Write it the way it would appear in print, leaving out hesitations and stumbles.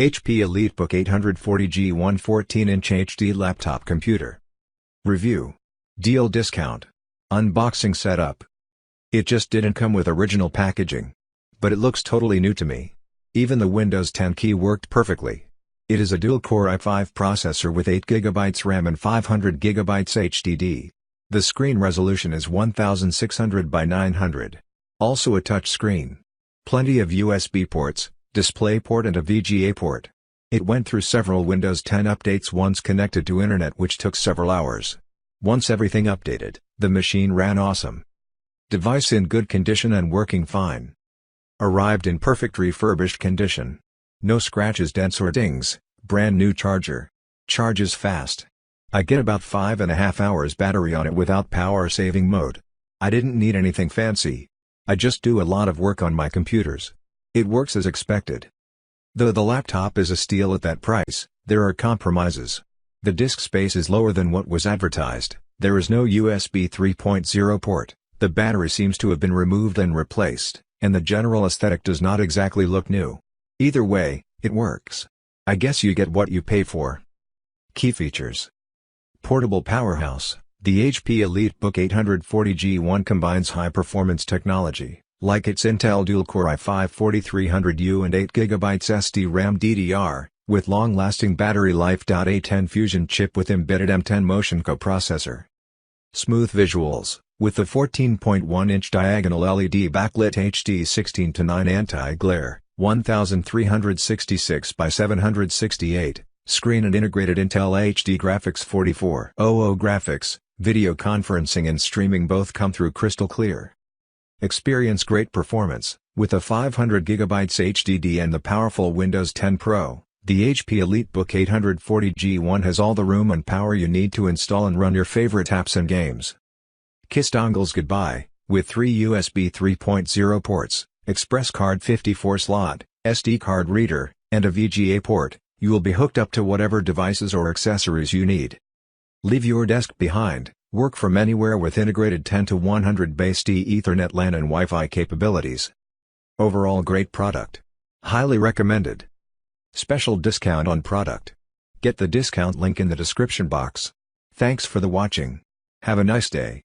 HP EliteBook 840G 114-inch HD laptop computer. Review. Deal discount. Unboxing setup. It just didn't come with original packaging. But it looks totally new to me. Even the Windows 10 key worked perfectly. It is a dual-core i5 processor with 8GB RAM and 500GB HDD. The screen resolution is 1600 by 900. Also a touch screen. Plenty of USB ports, DisplayPort and a VGA port. It went through several Windows 10 updates once connected to internet, which took several hours. Once everything updated, the machine ran awesome. Device in good condition and working fine. Arrived in perfect refurbished condition. No scratches, dents or dings, brand new charger. Charges fast. I get about 5.5 hours battery on it without power saving mode. I didn't need anything fancy. I just do a lot of work on my computers. It works as expected. Though the laptop is a steal at that price, there are compromises. The disk space is lower than what was advertised, there is no USB 3.0 port, the battery seems to have been removed and replaced, and the general aesthetic does not exactly look new. Either way, it works. I guess you get what you pay for. Key features. Portable powerhouse. The HP EliteBook 840G1 combines high-performance technology, like its Intel dual-core i5-4300U and 8GB SDRAM DDR, with long-lasting battery life. A10 Fusion chip with embedded M10 motion coprocessor. Smooth visuals, with the 14.1-inch diagonal LED-backlit HD 16:9 anti-glare, 1366 by 768, screen and integrated Intel HD graphics 4400 graphics, video conferencing and streaming both come through crystal clear. Experience great performance, with a 500GB HDD and the powerful Windows 10 Pro. The HP EliteBook 840G1 has all the room and power you need to install and run your favorite apps and games. Kiss dongles goodbye, with 3 USB 3.0 ports, express card 54 slot, SD card reader, and a VGA port, you will be hooked up to whatever devices or accessories you need. Leave your desk behind, work from anywhere with integrated 10 to 100 base D Ethernet LAN and Wi-Fi capabilities. Overall great product. Highly recommended. Special discount on product. Get the discount link in the description box. Thanks for the watching. Have a nice day.